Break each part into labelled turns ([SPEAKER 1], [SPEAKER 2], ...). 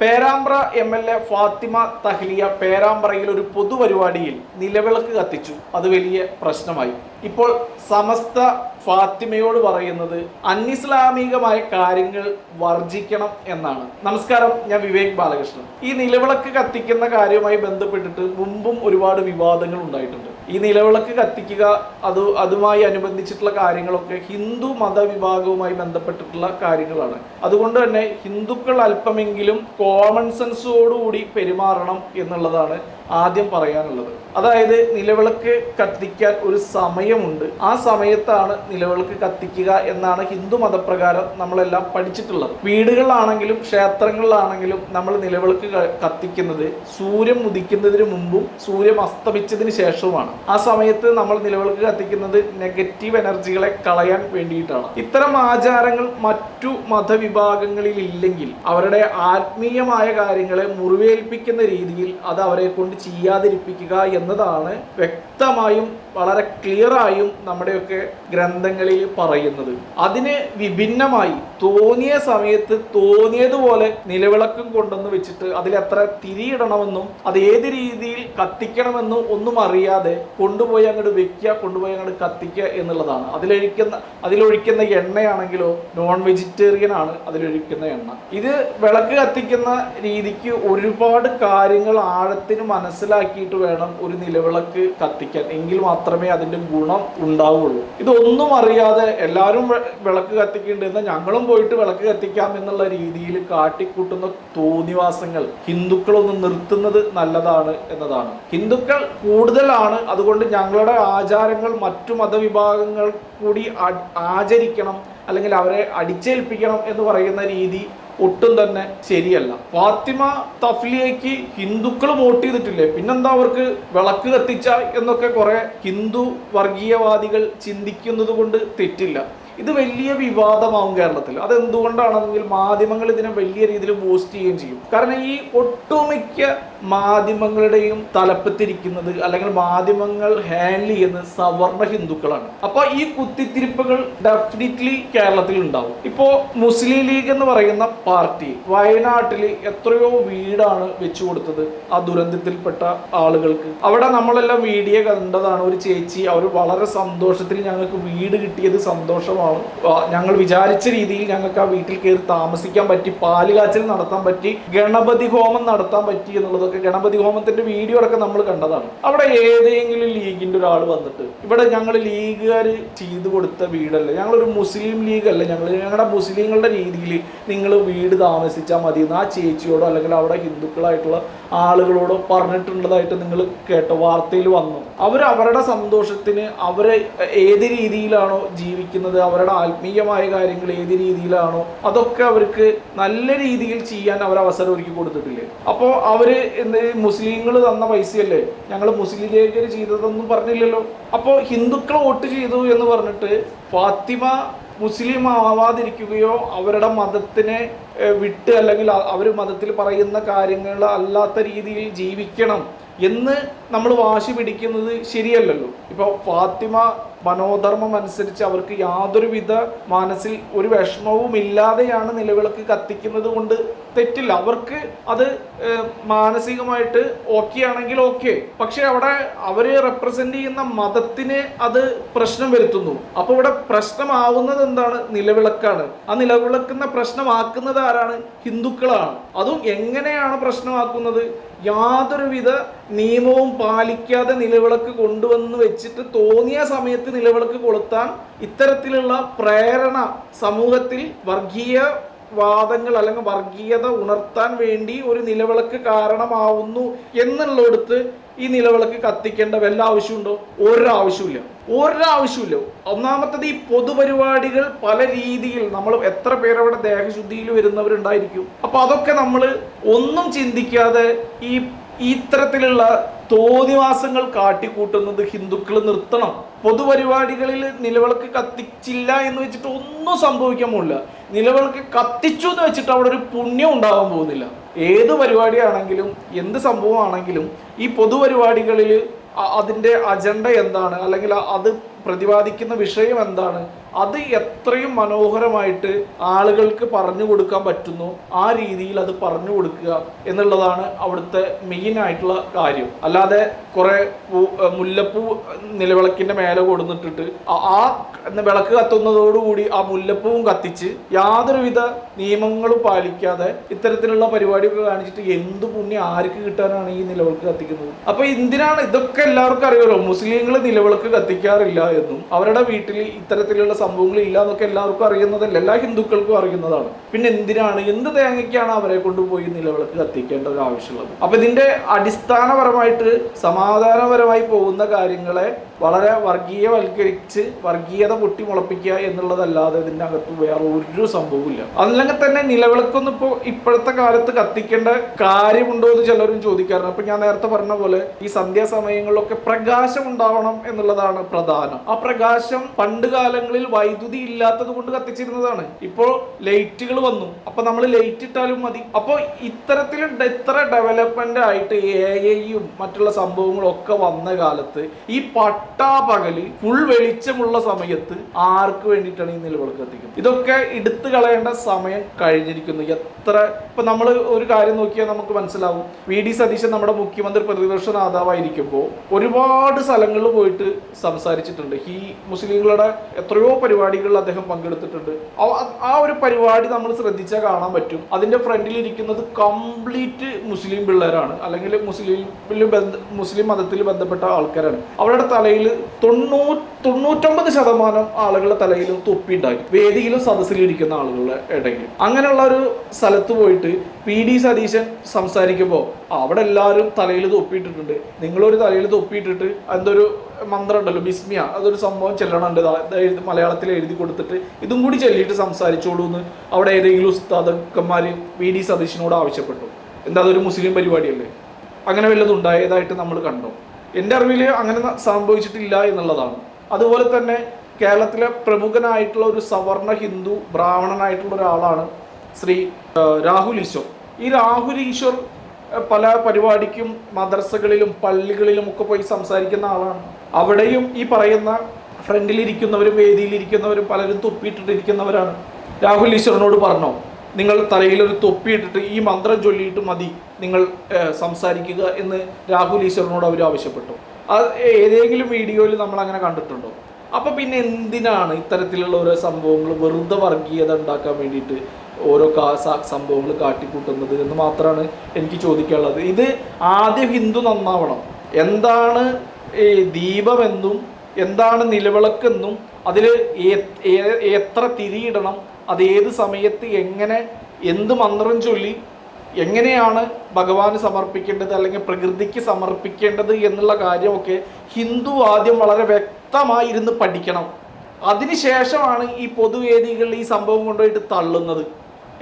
[SPEAKER 1] Perambra MLA. Fathima Thahliya പേരാമ്പ്രയിൽ ഒരു പൊതുപരിപാടിയിൽ നിലവിളക്ക് കത്തിച്ചു. അത് വലിയ പ്രശ്നമായി. ഇപ്പോൾ സമസ്ത ഫാത്തിമയോട് പറയുന്നത് അനിസ്ലാമികമായ കാര്യങ്ങൾ വർജിക്കണം എന്നാണ്. നമസ്കാരം, ഞാൻ വിവേക് ബാലകൃഷ്ണൻ. ഈ നിലവിളക്ക് കത്തിക്കുന്ന കാര്യവുമായി ബന്ധപ്പെട്ടിട്ട് മുമ്പും ഒരുപാട് വിവാദങ്ങൾ ഉണ്ടായിട്ടുണ്ട്. ഈ നിലവിളക്ക് കത്തിക്കുക അതുമായി അനുബന്ധിച്ചിട്ടുള്ള കാര്യങ്ങളൊക്കെ ഹിന്ദു മതവിഭാഗവുമായി ബന്ധപ്പെട്ടിട്ടുള്ള കാര്യങ്ങളാണ്. അതുകൊണ്ട് തന്നെ ഹിന്ദുക്കൾ അല്പമെങ്കിലും കോമൺ സെൻസോടുകൂടി പെരുമാറണം എന്നുള്ളതാണ് ആദ്യം പറയാനുള്ളത്. അതായത് നിലവിളക്ക് കത്തിക്കാൻ ഒരു സമയമുണ്ട്. ആ സമയത്താണ് നിലവിളക്ക് കത്തിക്കുക എന്നാണ് ഹിന്ദു മതപ്രകാരം നമ്മളെല്ലാം പഠിച്ചിട്ടുള്ളത്. വീടുകളിലാണെങ്കിലും ക്ഷേത്രങ്ങളിലാണെങ്കിലും നമ്മൾ നിലവിളക്ക് കത്തിക്കുന്നത് സൂര്യൻ ഉദിക്കുന്നതിന് മുമ്പും സൂര്യൻ അസ്തമിച്ചതിന് ശേഷവുമാണ്. ആ സമയത്ത് നമ്മൾ നിലവിളക്ക് കത്തിക്കുന്നത് നെഗറ്റീവ് എനർജികളെ കളയാൻ വേണ്ടിയിട്ടാണ്. ഇത്തരം ആചാരങ്ങൾ മറ്റു മതവിഭാഗങ്ങളിൽ ഇല്ലെങ്കിൽ അവരുടെ ആത്മീയമായ കാര്യങ്ങളെ മുറിവേൽപ്പിക്കുന്ന രീതിയിൽ അത് അവരെ കൊണ്ട് ചെയ്യാതിരിപ്പിക്കുക എന്നതാണ് വ്യക്തമായും വളരെ ക്ലിയറായും നമ്മുടെയൊക്കെ ഗ്രന്ഥങ്ങളിൽ പറയുന്നത്. അതിന് വിഭിന്നമായി തോന്നിയ സമയത്ത് തോന്നിയതുപോലെ നിലവിളക്കും കൊണ്ടുവന്ന് വെച്ചിട്ട് അതിലെത്ര തിരിയിടണമെന്നും അത് ഏത് രീതിയിൽ കത്തിക്കണമെന്നും ഒന്നും അറിയാതെ കൊണ്ടുപോയി അങ്ങോട്ട് വെക്കുക, കൊണ്ടുപോയി അങ്ങോട്ട് കത്തിക്കുക എന്നുള്ളതാണ്. അതിലൊഴിക്കുന്ന എണ്ണയാണെങ്കിലോ നോൺ വെജിറ്റേറിയൻ ആണ് അതിലൊഴിക്കുന്ന എണ്ണ. ഇത് വിളക്ക് കത്തിക്കുന്ന രീതിക്ക് ഒരുപാട് കാര്യങ്ങൾ ആഴത്തിന് മനസ്സിലാക്കിയിട്ട് വേണം ഒരു നിലവിളക്ക് കത്തിക്കാൻ. എങ്കിൽ മാത്രമേ അതിന്റെ ഗുണം ഉണ്ടാവുള്ളൂ. ഇതൊന്നും അറിയാതെ എല്ലാവരും വിളക്ക് കത്തിക്കേണ്ടത് ഞങ്ങളും പോയിട്ട് വിളക്ക് കത്തിക്കാം എന്നുള്ള രീതിയിൽ കാട്ടിക്കൂട്ടുന്ന തോന്നിവാസങ്ങൾ ഹിന്ദുക്കളൊന്ന് നിർത്തുന്നത് നല്ലതാണ് എന്നതാണ്. ഹിന്ദുക്കൾ കൂടുതലാണ്, അതുകൊണ്ട് ഞങ്ങളുടെ ആചാരങ്ങൾ മറ്റു മതവിഭാഗങ്ങൾ കൂടി ആചരിക്കണം അല്ലെങ്കിൽ അവരെ അടിച്ചേൽപ്പിക്കണം എന്ന് പറയുന്ന രീതി ഒട്ടും തന്നെ ശരിയല്ല. ഫാത്തിമ തഫ്ലിയയ്ക്ക് ഹിന്ദുക്കൾ വോട്ട് ചെയ്തിട്ടില്ലേ, പിന്നെന്താ അവർക്ക് വിളക്ക് കത്തിച്ച എന്നൊക്കെ കുറെ ഹിന്ദു വർഗീയവാദികൾ ചിന്തിക്കുന്നത് കൊണ്ട് തെറ്റില്ല. ഇത് വലിയ വിവാദമാവും കേരളത്തിൽ. അതെന്തുകൊണ്ടാണെന്നെങ്കിൽ മാധ്യമങ്ങൾ ഇതിനെ വലിയ രീതിയിൽ ബൂസ്റ്റ് ചെയ്യുകയും ചെയ്യും. കാരണം ഈ ഒട്ടുമിക്ക മാധ്യമങ്ങളുടെയും തലപ്പത്തിരിക്കുന്നത് അല്ലെങ്കിൽ മാധ്യമങ്ങൾ ഹാൻഡിൽ ചെയ്യുന്നത് സവർണ ഹിന്ദുക്കളാണ്. അപ്പൊ ഈ കുത്തിത്തിരിപ്പുകൾ ഡെഫിനറ്റ്ലി കേരളത്തിൽ ഉണ്ടാവും. ഇപ്പോ മുസ്ലിം ലീഗ് എന്ന് പറയുന്ന പാർട്ടി വയനാട്ടിൽ എത്രയോ വീടാണ് വെച്ചു കൊടുത്തത് ആ ദുരന്തത്തിൽപ്പെട്ട ആളുകൾക്ക്. അവിടെ നമ്മളെല്ലാം വീഡിയോ കണ്ടതാണ്. ഒരു ചേച്ചി അവർ വളരെ സന്തോഷത്തിൽ ഞങ്ങൾക്ക് വീട് കിട്ടിയത് സന്തോഷമാണ്, ഞങ്ങൾ വിചാരിച്ച രീതിയിൽ ഞങ്ങൾക്ക് ആ വീട്ടിൽ കയറി താമസിക്കാൻ പറ്റി, പാലുകാച്ചൽ നടത്താൻ പറ്റി, ഗണപതി ഹോമം നടത്താൻ പറ്റി എന്നുള്ളതൊക്കെ ഗണപതി ഹോമത്തിന്റെ വീഡിയോ അടക്കം നമ്മൾ കണ്ടതാണ്. അവിടെ ഏതെങ്കിലും ലീഗിന്റെ ഒരാൾ വന്നിട്ട് ഇവിടെ ഞങ്ങൾ ലീഗുകാർ ചെയ്തു കൊടുത്ത വീടല്ല, ഞങ്ങളൊരു മുസ്ലിം ലീഗ് അല്ല, ഞങ്ങളുടെ മുസ്ലിങ്ങളുടെ രീതിയിൽ നിങ്ങൾ വീട് താമസിച്ചാൽ മതി എന്ന് ആ ചേച്ചിയോടോ അല്ലെങ്കിൽ അവിടെ ഹിന്ദുക്കളായിട്ടുള്ള ആളുകളോടോ പറഞ്ഞിട്ടുള്ളതായിട്ട് നിങ്ങൾ കേട്ട വാർത്തയിൽ വന്നു. അവരുടെ സന്തോഷത്തിന് അവര് ഏത് രീതിയിലാണോ ജീവിക്കുന്നത്, അവരുടെ ആത്മീയമായ കാര്യങ്ങൾ ഏത് രീതിയിലാണോ അതൊക്കെ അവർക്ക് നല്ല രീതിയിൽ ചെയ്യാൻ അവർ അവസരം ഒരുക്കി കൊടുത്തിട്ടില്ലേ. അപ്പോൾ അവര് മുസ്ലിങ്ങൾ തന്ന പൈസയല്ലേ, ഞങ്ങൾ മുസ്ലിം ലീഗർ ചെയ്തതൊന്നും പറഞ്ഞില്ലല്ലോ. അപ്പോൾ ഹിന്ദുക്കൾ വോട്ട് ചെയ്തു എന്ന് പറഞ്ഞിട്ട് ഫാത്തിമ മുസ്ലിം ആവാതിരിക്കുകയോ അവരുടെ മതത്തിനെ വിട്ട് അല്ലെങ്കിൽ അവർ മതത്തിൽ പറയുന്ന കാര്യങ്ങൾ അല്ലാത്ത രീതിയിൽ ജീവിക്കണം എന്ന് നമ്മൾ വാശി പിടിക്കുന്നത് ശരിയല്ലല്ലോ. ഇപ്പോൾ ഫാത്തിമ മനോധർമ്മം അനുസരിച്ച് അവർക്ക് യാതൊരുവിധ മനസ്സിൽ ഒരു വിഷമവും ഇല്ലാതെയാണ് നിലവിളക്ക് കത്തിക്കുന്നത് കൊണ്ട് തെറ്റില്ല. അവർക്ക് അത് മാനസികമായിട്ട് ഓക്കെ ആണെങ്കിൽ ഓക്കെ. പക്ഷെ അവിടെ അവര് റെപ്രസെന്റ് ചെയ്യുന്ന മതത്തിന് അത് പ്രശ്നം വരുത്തുന്നു. അപ്പൊ ഇവിടെ പ്രശ്നമാവുന്നത് എന്താണ്? നിലവിളക്കാണ്. ആ നിലവിളക്കുന്ന പ്രശ്നമാക്കുന്നത് ആരാണ്? ഹിന്ദുക്കളാണ്. അതും എങ്ങനെയാണ് പ്രശ്നമാക്കുന്നത്? യാതൊരുവിധ നിയമവും പാലിക്കാതെ നിലവിളക്ക് കൊണ്ടുവന്ന് വെച്ചിട്ട് തോന്നിയ സമയത്ത് നിലവിളക്ക് കൊളുത്താൻ ഇത്തരത്തിലുള്ള പ്രേരണ സമൂഹത്തിൽ വർഗീയ വാദങ്ങൾ അല്ലെങ്കിൽ വർഗീയത ഉണർത്താൻ വേണ്ടി ഒരു നിലവിളക്ക് കാരണമാവുന്നു എന്നുള്ളിടത്ത് ഈ നിലവിളക്ക് കത്തിക്കേണ്ട വല്ല ആവശ്യമുണ്ടോ? ഒരാവശ്യമില്ല. ഒന്നാമത്തത് ഈ പൊതുപരിപാടികൾ പല രീതിയിൽ നമ്മൾ എത്ര പേരവിടെ ദേഹശുദ്ധിയിൽ വരുന്നവരുണ്ടായിരിക്കും. അപ്പൊ അതൊക്കെ നമ്മൾ ഒന്നും ചിന്തിക്കാതെ ഇത്തരത്തിലുള്ള തോന്നിവാസങ്ങൾ കാട്ടിക്കൂട്ടുന്നത് ഹിന്ദുക്കൾ നിർത്തണം. പൊതുപരിപാടികളിൽ നിലവിളക്ക് കത്തിച്ചില്ല എന്ന് വെച്ചിട്ട് ഒന്നും സംഭവിക്കാൻ പോകുന്നില്ല. നിലവിളക്ക് കത്തിച്ചു എന്ന് വെച്ചിട്ട് അവിടെ ഒരു പുണ്യം ഉണ്ടാകാൻ പോകുന്നില്ല. ഏത് പരിപാടിയാണെങ്കിലും എന്ത് സംഭവമാണെങ്കിലും ഈ പൊതുപരിപാടികളിൽ അതിൻ്റെ അജണ്ട എന്താണ് അല്ലെങ്കിൽ അത് പ്രതിപാദിക്കുന്ന വിഷയം എന്താണ്, അത് എത്രയും മനോഹരമായിട്ട് ആളുകൾക്ക് പറഞ്ഞു കൊടുക്കാൻ പറ്റുന്നു ആ രീതിയിൽ അത് പറഞ്ഞു കൊടുക്കുക എന്നുള്ളതാണ് അവിടുത്തെ മെയിൻ ആയിട്ടുള്ള കാര്യം. അല്ലാതെ കുറെ മുല്ലപ്പൂ നിലവിളക്കിന്റെ മേലെ കൊടുന്നിട്ടിട്ട് ആ വിളക്ക് കത്തുന്നതോടുകൂടി ആ മുല്ലപ്പൂവും കത്തിച്ച് യാതൊരുവിധ നിയമങ്ങളും പാലിക്കാതെ ഇത്തരത്തിലുള്ള പരിപാടിയൊക്കെ കാണിച്ചിട്ട് എന്ത് പുണ്യം ആർക്ക് കിട്ടാനാണ് ഈ നിലവിളക്ക് കത്തിക്കുന്നത്? അപ്പൊ എന്തിനാണ് ഇതൊക്കെ? എല്ലാവർക്കും അറിയാലോ, മുസ്ലിങ്ങൾ നിലവിളക്ക് കത്തിക്കാറില്ല എന്നും അവരുടെ വീട്ടിൽ ഇത്തരത്തിലുള്ള സംഭവങ്ങൾ ഇല്ല എന്നൊക്കെ എല്ലാവർക്കും അറിയുന്നതല്ല, എല്ലാ ഹിന്ദുക്കൾക്കും അറിയുന്നതാണ്. പിന്നെ എന്തിനാണ്, എന്ത് തേങ്ങയ്ക്കാണ് അവരെ കൊണ്ടുപോയി നിലവിളക്ക് കത്തിക്കേണ്ട ഒരു ആവശ്യമുള്ളത്? അപ്പൊ ഇതിന്റെ അടിസ്ഥാനപരമായിട്ട് സമാധാനപരമായി പോകുന്ന കാര്യങ്ങളെ വളരെ വർഗീയവൽക്കരിച്ച് വർഗീയത പൊട്ടിമുളപ്പിക്കുക എന്നുള്ളതല്ലാതെ ഇതിൻ്റെ അകത്ത് വേറെ ഒരു സംഭവമില്ല. അല്ലെങ്കിൽ തന്നെ നിലവിളക്കൊന്നും ഇപ്പോഴത്തെ കാലത്ത് കത്തിക്കേണ്ട കാര്യമുണ്ടോ എന്ന് ചിലരും ചോദിക്കാറുണ്ട്. അപ്പൊ ഞാൻ നേരത്തെ പറഞ്ഞ പോലെ ഈ സന്ധ്യാസമയങ്ങളിലൊക്കെ പ്രകാശം ഉണ്ടാവണം എന്നുള്ളതാണ് പ്രധാനം. ആ പ്രകാശം പണ്ട് കാലങ്ങളിൽ വൈദ്യുതി ഇല്ലാത്തത് കൊണ്ട് കത്തിച്ചിരുന്നതാണ്. ഇപ്പോൾ ലൈറ്റുകൾ വന്നു, അപ്പൊ നമ്മൾ ലൈറ്റ് ഇട്ടാലും മതി. അപ്പോൾ ഇത്തരത്തിൽ ഇത്ര ഡെവലപ്മെന്റ് ആയിട്ട് AI മറ്റുള്ള സംഭവങ്ങളും ഒക്കെ വന്ന കാലത്ത് ഈ പട്ടാപകല് ഫുൾ വെളിച്ചമുള്ള സമയത്ത് ആർക്ക് വേണ്ടിയിട്ടാണ് ഈ നിലവിളക്ക് കത്തിക്കുന്നത്? ഇതൊക്കെ എടുത്തു കളയേണ്ട സമയം കഴിഞ്ഞിരിക്കുന്നു. ഇപ്പൊ നമ്മൾ ഒരു കാര്യം നോക്കിയാൽ നമുക്ക് മനസ്സിലാവും. VD സതീശൻ നമ്മുടെ മുഖ്യമന്ത്രി പ്രതിപക്ഷ നേതാവായിരിക്കുമ്പോൾ ഒരുപാട് സ്ഥലങ്ങളിൽ പോയിട്ട് സംസാരിച്ചിട്ടുണ്ട്. ഈ മുസ്ലിങ്ങളുടെ എത്രയോ പരിപാടികളിൽ അദ്ദേഹം പങ്കെടുത്തിട്ടുണ്ട്. ആ ഒരു പരിപാടി നമ്മൾ ശ്രദ്ധിച്ചാൽ കാണാൻ പറ്റും, അതിന്റെ ഫ്രണ്ടിൽ ഇരിക്കുന്നത് കംപ്ലീറ്റ് മുസ്ലിം പിള്ളേരാണ്, അല്ലെങ്കിൽ മുസ്ലിം മതത്തിൽ ബന്ധപ്പെട്ട ആൾക്കാരാണ്. അവരുടെ തലയിൽ 99% ആളുകളുടെ തലയിലും തൊപ്പി ഉണ്ടായി, വേദിയിലും സദസ്സിലും ഇരിക്കുന്ന ആളുകളുടെ ഇടയിൽ. അങ്ങനെയുള്ള ഒരു സ്ഥലത്ത് പോയിട്ട് PD സതീശൻ സംസാരിക്കുമ്പോൾ അവിടെ എല്ലാവരും തലയിൽ തൊപ്പിയിട്ടിട്ടുണ്ട്. നിങ്ങളൊരു തലയിൽ തൊപ്പിയിട്ടിട്ട് എന്തൊരു മന്ത്രം ഉണ്ടല്ലോ, ബിസ്മിയ, അതൊരു സംഭവം ചെല്ലണുണ്ട്, മലയാളത്തിൽ എഴുതി കൊടുത്തിട്ട് ഇതും കൂടി ചൊല്ലിയിട്ട് സംസാരിച്ചോളൂ എന്ന് അവിടെ ഏതെങ്കിലും ഉസ്താദക്കന്മാര് VD സതീശനോട് ആവശ്യപ്പെട്ടു. എന്താ, അതൊരു മുസ്ലിം പരിപാടിയല്ലേ? അങ്ങനെ വല്ലതും ഉണ്ടായതായിട്ട് നമ്മൾ കണ്ടോ? എൻ്റെ അറിവിൽ അങ്ങനെ സംഭവിച്ചിട്ടില്ല എന്നുള്ളതാണ്. അതുപോലെ തന്നെ കേരളത്തിലെ പ്രമുഖനായിട്ടുള്ള ഒരു സവർണ ഹിന്ദു ബ്രാഹ്മണനായിട്ടുള്ള ഒരാളാണ് ശ്രീ രാഹുൽ ഈശ്വർ. ഈ രാഹുൽ ഈശ്വർ പല പരിപാടിക്കും മദ്രസകളിലും പള്ളികളിലും ഒക്കെ പോയി സംസാരിക്കുന്ന ആളാണ്. അവിടെയും ഈ പറയുന്ന ഫ്രണ്ടിലിരിക്കുന്നവരും വേദിയിലിരിക്കുന്നവരും പലരും തൊപ്പിയിട്ടിട്ടിരിക്കുന്നവരാണ്. രാഹുൽ ഈശ്വറിനോട് പറഞ്ഞോ, നിങ്ങൾ തലയിലൊരു തൊപ്പിയിട്ടിട്ട് ഈ മന്ത്രം ചൊല്ലിയിട്ട് മതി നിങ്ങൾ സംസാരിക്കുക എന്ന് രാഹുൽ ഈശ്വറിനോട് അവർ ആവശ്യപ്പെട്ടു. അത് ഏതെങ്കിലും വീഡിയോയിൽ നമ്മൾ അങ്ങനെ കണ്ടിട്ടുണ്ടോ? അപ്പൊ പിന്നെ എന്തിനാണ് ഇത്തരത്തിലുള്ള ഓരോ സംഭവങ്ങൾ വെറുതെ വർഗീയത ഉണ്ടാക്കാൻ വേണ്ടിയിട്ട് ഓരോ സംഭവങ്ങൾ കാട്ടിക്കൂട്ടുന്നത് എന്ന് മാത്രമാണ് എനിക്ക് ചോദിക്കാനുള്ളത്. ഇത് ആദ്യം ഹിന്ദു നന്നാവണം. എന്താണ് ദീപമെന്നും എന്താണ് നിലവിളക്കെന്നും അതിൽ എത്ര തിരിയിടണം, അത് ഏത് സമയത്ത് എങ്ങനെ എന്ത് മന്ത്രം ചൊല്ലി എങ്ങനെയാണ് ഭഗവാന് സമർപ്പിക്കേണ്ടത് അല്ലെങ്കിൽ പ്രകൃതിക്ക് സമർപ്പിക്കേണ്ടത് എന്നുള്ള കാര്യമൊക്കെ ഹിന്ദു ആദ്യം വളരെ വ്യക്തമായിരുന്ന് പഠിക്കണം. അതിനുശേഷമാണ് ഈ പൊതുവേദികളിൽ ഈ സംഭവം കൊണ്ടുപോയിട്ട് തള്ളുന്നത്.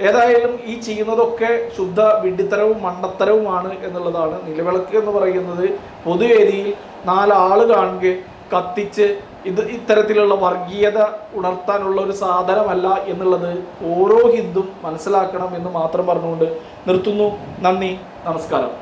[SPEAKER 1] ഏതായാലും ഈ ചെയ്യുന്നതൊക്കെ ശുദ്ധ വിഡ്ഢിത്തരവും മണ്ടത്തരവുമാണ് എന്നുള്ളതാണ്. നിലവിളക്ക് എന്ന് പറയുന്നത് പൊതുവേദിയിൽ 4 ആള് കാണുക കത്തിച്ച് ഇത്തരത്തിലുള്ള വർഗീയത ഉണർത്താനുള്ള ഒരു സാധനമല്ല എന്നുള്ളത് ഓരോ ഹിന്ദുവും മനസ്സിലാക്കണം എന്ന് മാത്രം പറഞ്ഞുകൊണ്ട് നിർത്തുന്നു. നന്ദി, നമസ്കാരം.